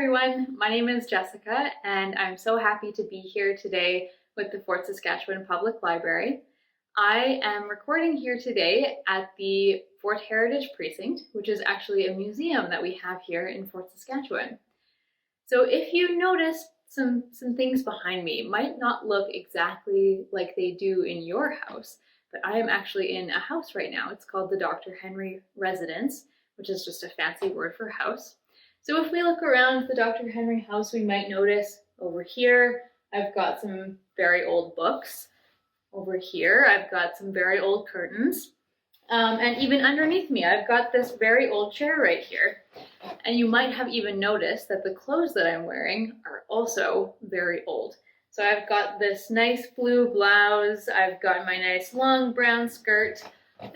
everyone, my name is Jessica and I'm so happy to be here today with the Fort Saskatchewan Public Library. I am recording here today at the Fort Heritage Precinct, which is actually a museum that we have here in Fort Saskatchewan. So if you notice some things behind me, it might not look exactly like they do in your house, but I am actually in a house right now. It's called the Dr. Henry Residence, which is just a fancy word for house. So if we look around the Dr. Henry house, we might notice over here, I've got some very old books. Over here, I've got some very old curtains. And even underneath me, I've got this very old chair right here. And you might have even noticed that the clothes that I'm wearing are also very old. So I've got this nice blue blouse, I've got my nice long brown skirt,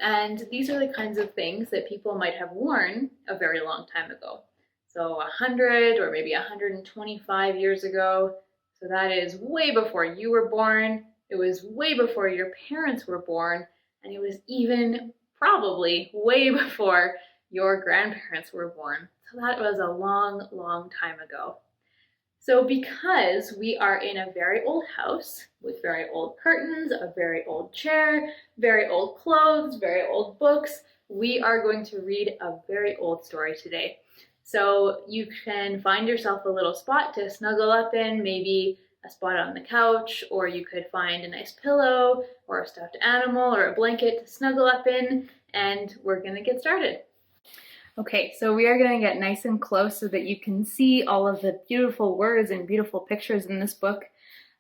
and these are the kinds of things that people might have worn a very long time ago. So 100 or maybe 125 years ago. So that is way before you were born. It was way before your parents were born. And it was even probably way before your grandparents were born. So that was a long, long time ago. So because we are in a very old house with very old curtains, a very old chair, very old clothes, very old books, we are going to read a very old story today. So you can find yourself a little spot to snuggle up in, maybe a spot on the couch, or you could find a nice pillow or a stuffed animal or a blanket to snuggle up in, and we're gonna get started. Okay, so we are gonna get nice and close so that you can see all of the beautiful words and beautiful pictures in this book.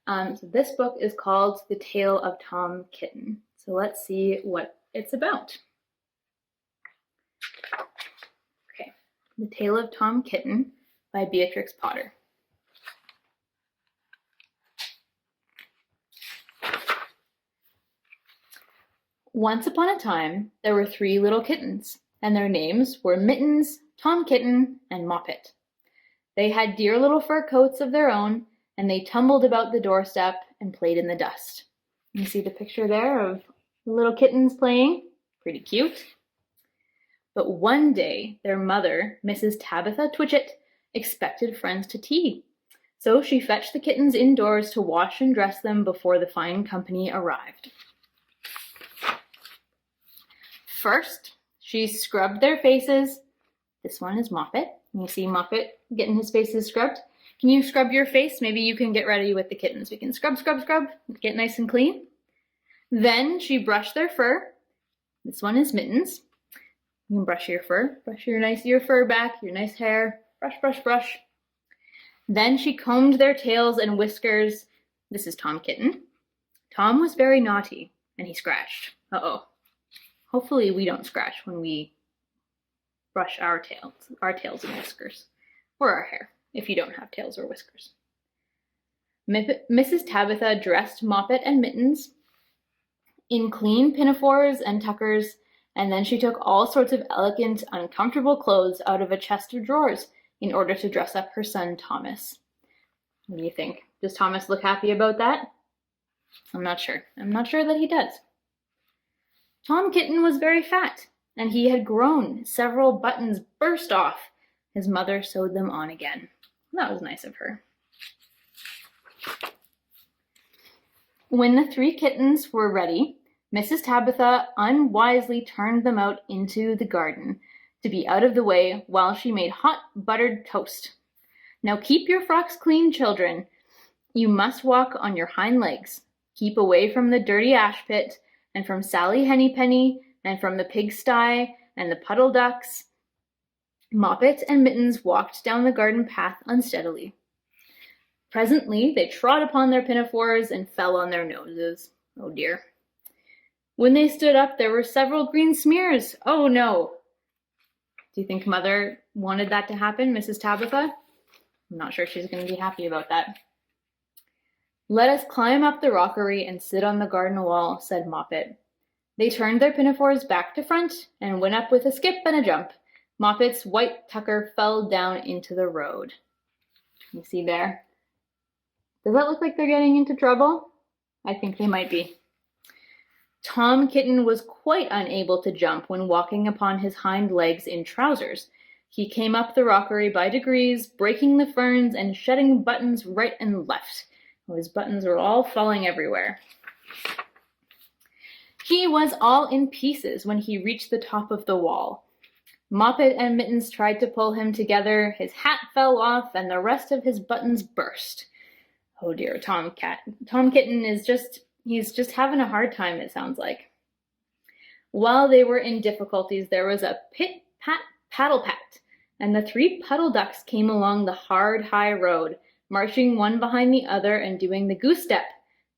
So this book is called The Tale of Tom Kitten. So let's see what it's about. The Tale of Tom Kitten by Beatrix Potter. Once upon a time, there were 3 little kittens, and their names were Mittens, Tom Kitten, and Moppet. They had dear little fur coats of their own, and they tumbled about the doorstep and played in the dust. You see the picture there of the little kittens playing? Pretty cute. But one day, their mother, Mrs. Tabitha Twitchit, expected friends to tea. So she fetched the kittens indoors to wash and dress them before the fine company arrived. First, she scrubbed their faces. This one is Moppet. You see Moppet getting his faces scrubbed. Can you scrub your face? Maybe you can get ready with the kittens. We can scrub, scrub, scrub, get nice and clean. Then she brushed their fur. This one is Mittens. You can brush your fur, your fur back, your nice hair, brush, brush, brush. Then she combed their tails and whiskers. This is Tom Kitten. Tom was very naughty, and he scratched. Uh-oh. Hopefully we don't scratch when we brush our tails and whiskers, or our hair, if you don't have tails or whiskers. Mrs. Tabitha dressed Moppet and Mittens in clean pinafores and tuckers, and then she took all sorts of elegant, uncomfortable clothes out of a chest of drawers in order to dress up her son, Thomas. What do you think? Does Thomas look happy about that? I'm not sure. I'm not sure that he does. Tom Kitten was very fat, and he had grown. Several buttons burst off. His mother sewed them on again. That was nice of her. When the 3 kittens were ready, Mrs. Tabitha unwisely turned them out into the garden to be out of the way while she made hot buttered toast. Now keep your frocks clean, children. You must walk on your hind legs. Keep away from the dirty ash pit and from Sally Hennypenny and from the pigsty and the puddle ducks. Moppet and Mittens walked down the garden path unsteadily. Presently they trod upon their pinafores and fell on their noses. Oh dear. When they stood up, there were several green smears. Oh no. Do you think Mother wanted that to happen, Mrs. Tabitha? I'm not sure she's going to be happy about that. Let us climb up the rockery and sit on the garden wall, said Moppet. They turned their pinafores back to front and went up with a skip and a jump. Moppet's white tucker fell down into the road. You see there? Does that look like they're getting into trouble? I think they might be. Tom Kitten was quite unable to jump when walking upon his hind legs in trousers, He came up the rockery by degrees, breaking the ferns and shedding buttons right and left. His buttons were all falling everywhere. He was all in pieces when he reached the top of the wall. Moppet and Mittens tried to pull him together. His hat fell off, and the rest of his buttons burst. Oh dear, Tom Kitten is just having a hard time, it sounds like. While they were in difficulties, there was a pit-pat, paddle-pat, and the 3 puddle ducks came along the hard, high road, marching one behind the other and doing the goose step.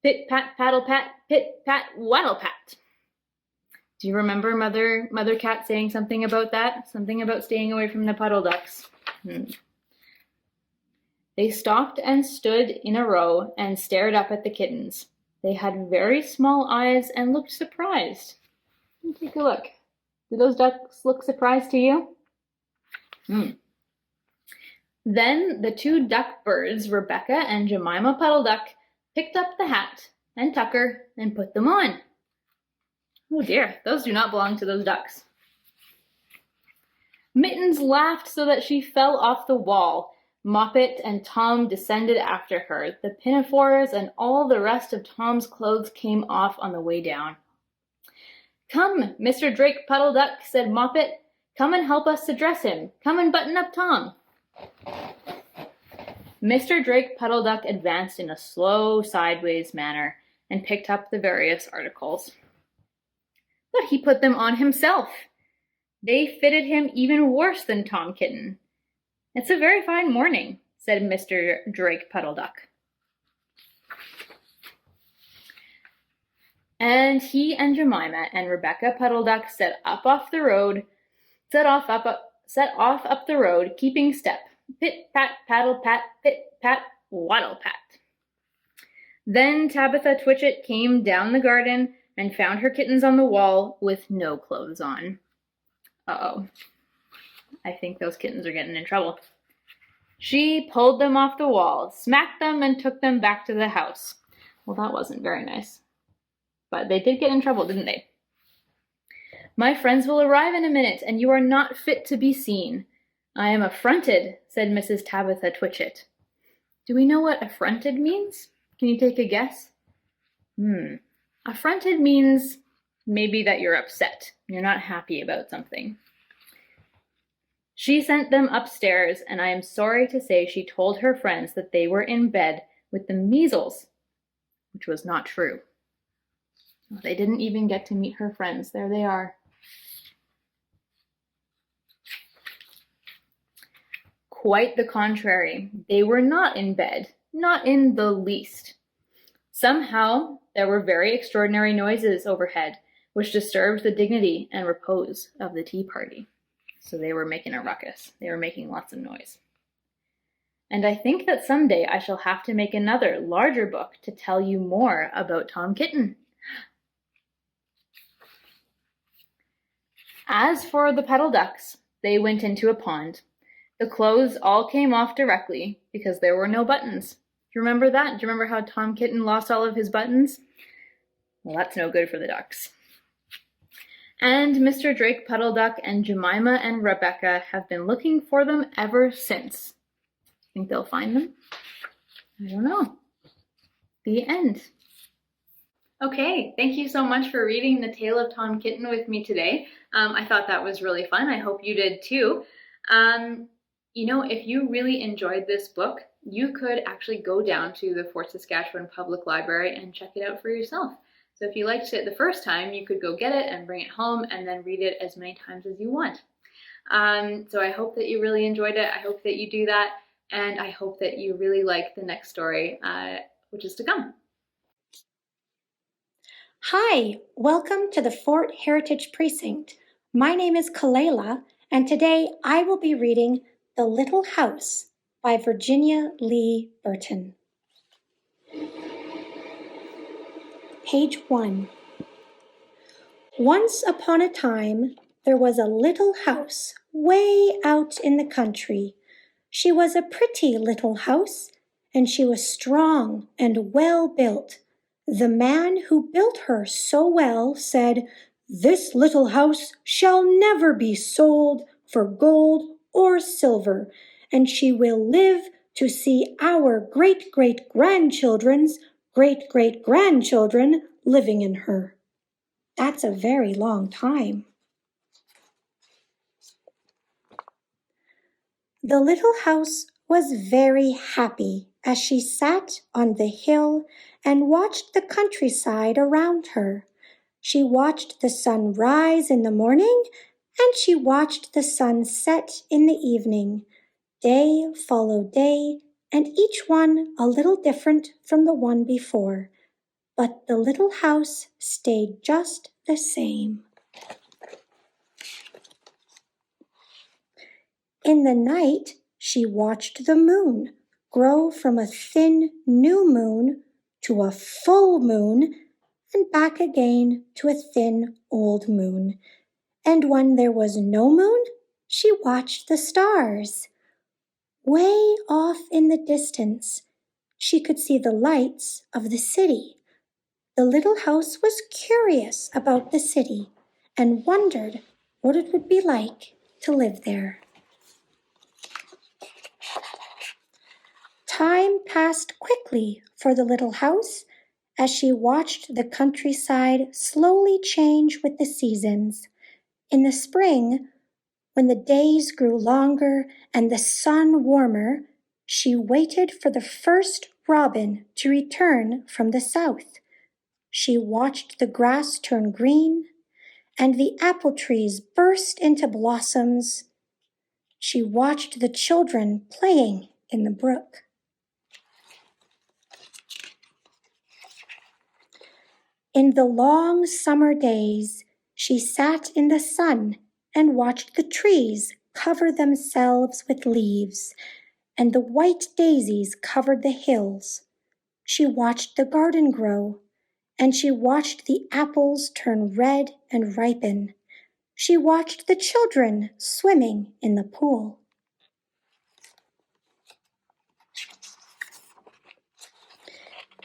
Pit-pat, paddle-pat, pit-pat, waddle-pat. Do you remember Mother Cat saying something about that? Something about staying away from the puddle ducks. They stopped and stood in a row and stared up at the kittens. They had very small eyes and looked surprised. Take a look. Do those ducks look surprised to you? Then the 2 duck birds, Rebecca and Jemima Puddle Duck, picked up the hat and tucker and put them on. Oh dear, those do not belong to those ducks. Mittens laughed so that she fell off the wall. Moppet and Tom descended after her. The pinafores and all the rest of Tom's clothes came off on the way down. "Come, Mr. Drake Puddle Duck," said Moppet. "Come and help us to dress him. Come and button up Tom." Mr. Drake Puddle Duck advanced in a slow, sideways manner and picked up the various articles. But he put them on himself. They fitted him even worse than Tom Kitten. "It's a very fine morning," said Mr. Drake Puddle Duck. And he and Jemima and Rebecca Puddle Duck set off up the road, keeping step. Pit, pat, paddle, pat, pit, pat, waddle, pat. Then Tabitha Twitchit came down the garden and found her kittens on the wall with no clothes on. Uh-oh. I think those kittens are getting in trouble. She pulled them off the wall, smacked them, and took them back to the house. Well, that wasn't very nice. But they did get in trouble, didn't they? "My friends will arrive in a minute, and you are not fit to be seen." "I am affronted," said Mrs. Tabitha Twitchit. Do we know what affronted means? Can you take a guess? Affronted means maybe that you're upset. You're not happy about something. She sent them upstairs, and I am sorry to say she told her friends that they were in bed with the measles, which was not true. They didn't even get to meet her friends. There they are. Quite the contrary. They were not in bed, not in the least. Somehow, there were very extraordinary noises overhead, which disturbed the dignity and repose of the tea party. So they were making a ruckus. They were making lots of noise. And I think that someday I shall have to make another, larger book to tell you more about Tom Kitten. As for the petal ducks, they went into a pond. The clothes all came off directly because there were no buttons. Do you remember that? Do you remember how Tom Kitten lost all of his buttons? Well, that's no good for the ducks. And Mr. Drake Puddle Duck and Jemima and Rebecca have been looking for them ever since. Think they'll find them? I don't know. The end. Okay, thank you so much for reading The Tale of Tom Kitten with me today. I thought that was really fun. I hope you did too. If you really enjoyed this book, you could actually go down to the Fort Saskatchewan Public Library and check it out for yourself. So if you liked it the first time, you could go get it and bring it home and then read it as many times as you want. So I hope that you really enjoyed it. I hope that you do that. And I hope that you really like the next story, which is to come. Hi, welcome to the Fort Heritage Precinct. My name is Kalela, and today I will be reading The Little House by Virginia Lee Burton. Page 1. Once upon a time, there was a little house way out in the country. She was a pretty little house, and she was strong and well built. The man who built her so well said, "This little house shall never be sold for gold or silver, and she will live to see our great-great-grandchildren's great-great-grandchildren living in her. That's a very long time. The little house was very happy as she sat on the hill and watched the countryside around her. She watched the sun rise in the morning, and she watched the sun set in the evening. Day followed day, and each one a little different from the one before. But the little house stayed just the same. In the night, she watched the moon grow from a thin new moon to a full moon and back again to a thin old moon. And when there was no moon, she watched the stars. Way off in the distance, she could see the lights of the city. The little house was curious about the city and wondered what it would be like to live there. Time passed quickly for the little house as she watched the countryside slowly change with the seasons. In the spring, when the days grew longer and the sun warmer, she waited for the first robin to return from the south. She watched the grass turn green and the apple trees burst into blossoms. She watched the children playing in the brook. In the long summer days, she sat in the sun and watched the trees cover themselves with leaves, and the white daisies covered the hills. She watched the garden grow, and she watched the apples turn red and ripen. She watched the children swimming in the pool.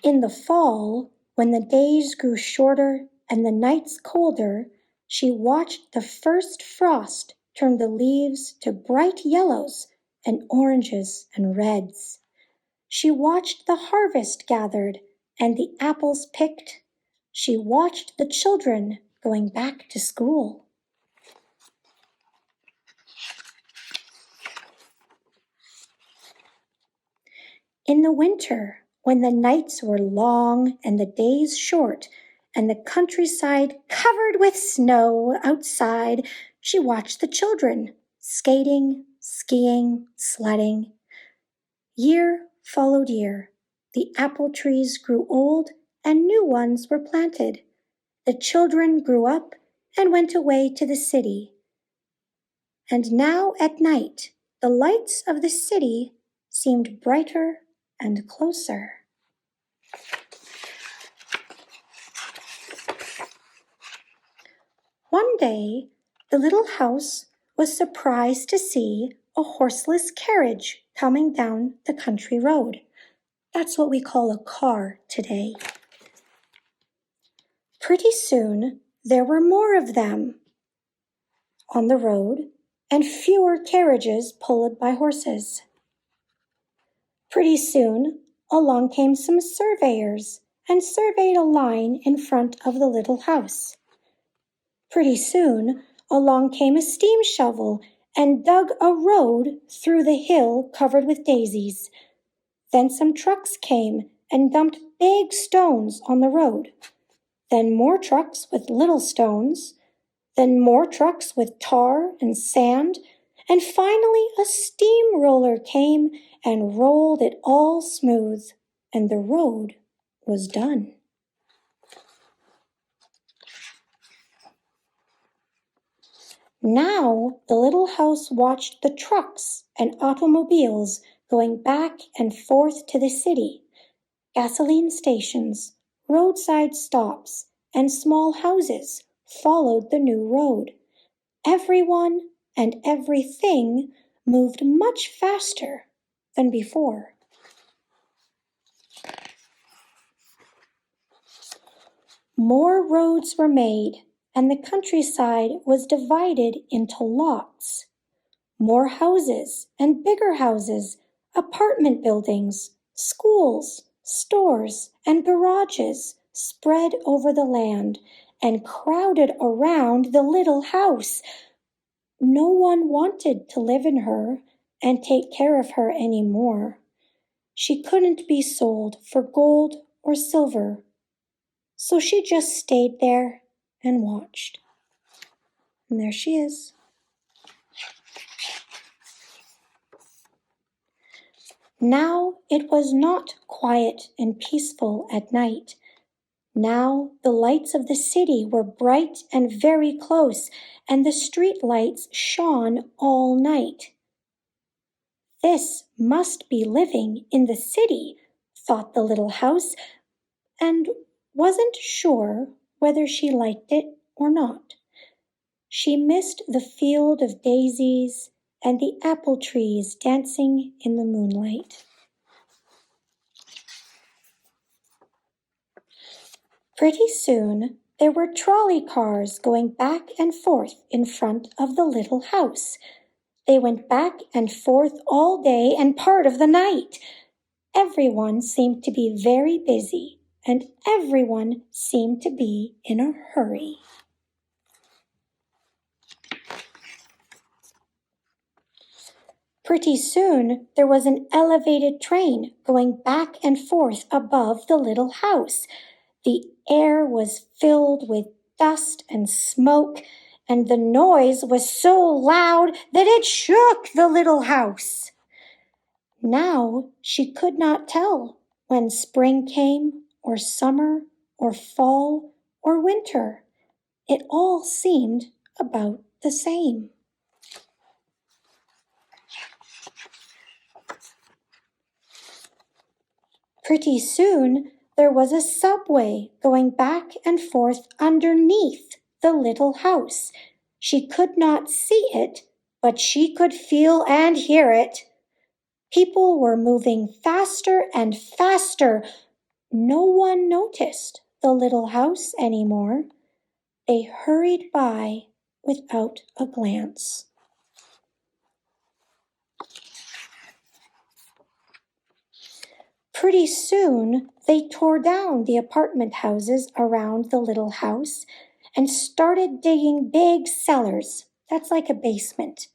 In the fall, when the days grew shorter and the nights colder, she watched the first frost turn the leaves to bright yellows and oranges and reds. She watched the harvest gathered and the apples picked. She watched the children going back to school. In the winter, when the nights were long and the days short, and the countryside covered with snow outside, she watched the children skating, skiing, sledding. Year followed year. The apple trees grew old and new ones were planted. The children grew up and went away to the city. And now at night, the lights of the city seemed brighter and closer. One day, the little house was surprised to see a horseless carriage coming down the country road. That's what we call a car today. Pretty soon, there were more of them on the road and fewer carriages pulled by horses. Pretty soon, along came some surveyors and surveyed a line in front of the little house. Pretty soon, along came a steam shovel and dug a road through the hill covered with daisies. Then some trucks came and dumped big stones on the road. Then more trucks with little stones. Then more trucks with tar and sand. And finally a steamroller came and rolled it all smooth, and the road was done. Now the little house watched the trucks and automobiles going back and forth to the city. Gasoline stations, roadside stops, and small houses followed the new road. Everyone and everything moved much faster than before. More roads were made, and the countryside was divided into lots. More houses and bigger houses, apartment buildings, schools, stores, and garages spread over the land and crowded around the little house. No one wanted to live in her and take care of her any more. She couldn't be sold for gold or silver, so she just stayed there and watched. And there she is. Now it was not quiet and peaceful at night. Now the lights of the city were bright and very close, and the street lights shone all night. This must be living in the city, thought the little house, and wasn't sure whether she liked it or not. She missed the field of daisies and the apple trees dancing in the moonlight. Pretty soon, there were trolley cars going back and forth in front of the little house. They went back and forth all day and part of the night. Everyone seemed to be very busy, and everyone seemed to be in a hurry. Pretty soon, there was an elevated train going back and forth above the little house. The air was filled with dust and smoke, and the noise was so loud that it shook the little house. Now she could not tell when spring came, or summer, or fall, or winter. It all seemed about the same. Pretty soon, there was a subway going back and forth underneath the little house. She could not see it, but she could feel and hear it. People were moving faster and faster. No one noticed the little house anymore. They hurried by without a glance. Pretty soon, they tore down the apartment houses around the little house and started digging big cellars, that's like a basement,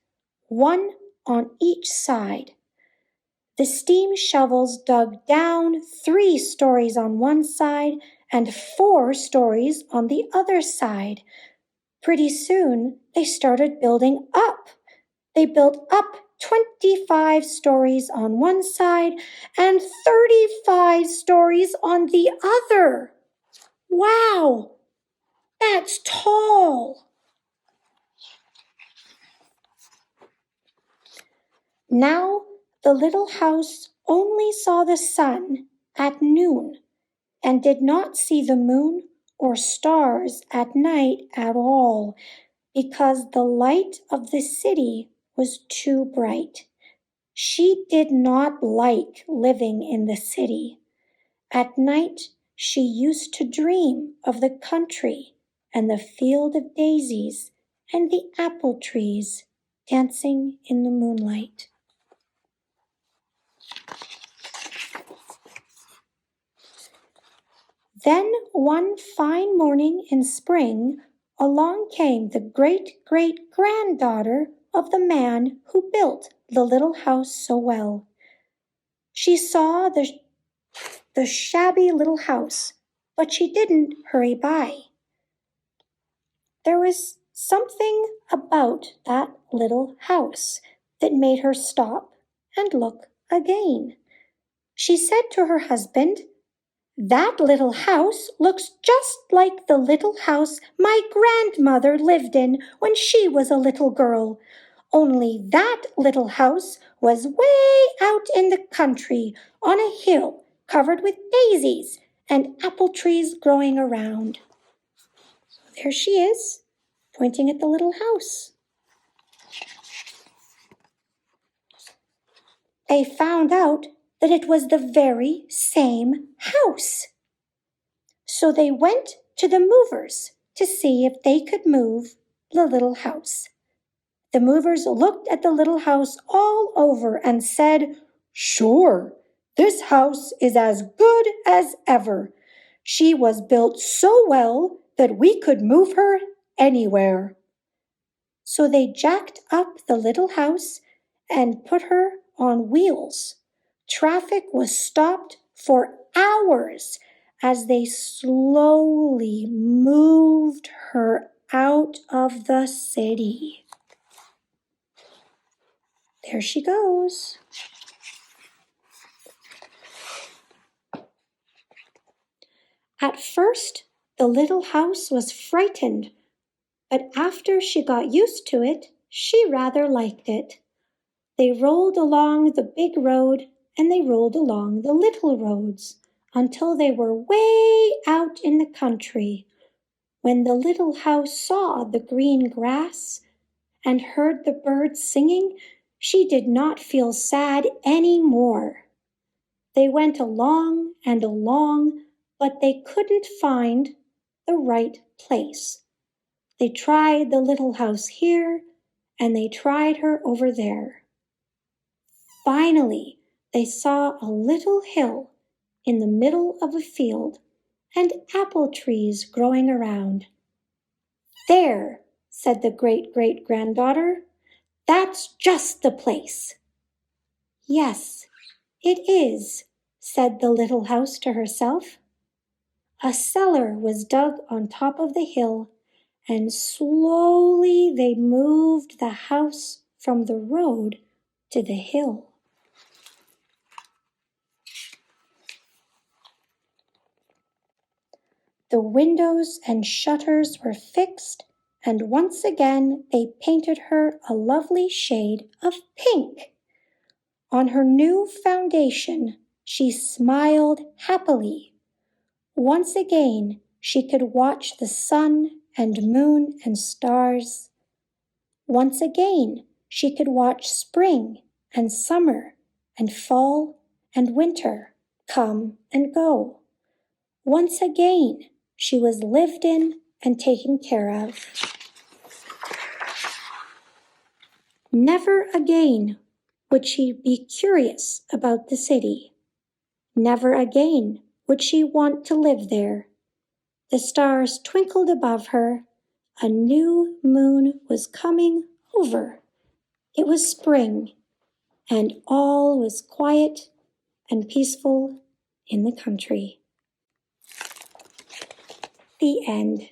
one on each side. The steam shovels dug down 3 stories on one side and 4 stories on the other side. Pretty soon, they started building up. They built up 25 stories on one side and 35 stories on the other. Wow, that's tall. Now the little house only saw the sun at noon and did not see the moon or stars at night at all, because the light of the city was too bright. She did not like living in the city. At night, she used to dream of the country and the field of daisies and the apple trees dancing in the moonlight. Then one fine morning in spring, along came the great-great-granddaughter of the man who built the little house so well. She saw the shabby little house, but she didn't hurry by. There was something about that little house that made her stop and look again. She said to her husband, "That little house looks just like the little house my grandmother lived in when she was a little girl. Only that little house was way out in the country on a hill covered with daisies and apple trees growing around." So there she is, pointing at the little house. They found out that it was the very same house. So they went to the movers to see if they could move the little house. The movers looked at the little house all over and said, "Sure, this house is as good as ever. She was built so well that we could move her anywhere." So they jacked up the little house and put her on wheels. Traffic was stopped for hours as they slowly moved her out of the city. There she goes. At first, the little house was frightened, but after she got used to it, she rather liked it. They rolled along the big road and they rolled along the little roads until they were way out in the country. When the little house saw the green grass and heard the birds singing, she did not feel sad any more. They went along and along, but they couldn't find the right place. They tried the little house here and they tried her over there. Finally, they saw a little hill in the middle of a field and apple trees growing around. "There," said the great-great-granddaughter, "that's just the place." "Yes, it is," said the little house to herself. A cellar was dug on top of the hill, and slowly they moved the house from the road to the hill. The windows and shutters were fixed, and once again they painted her a lovely shade of pink. On her new foundation, she smiled happily. Once again, she could watch the sun and moon and stars. Once again, she could watch spring and summer and fall and winter come and go. Once again, she was lived in and taken care of. Never again would she be curious about the city. Never again would she want to live there. The stars twinkled above her. A new moon was coming over. It was spring, and all was quiet and peaceful in the country. The end.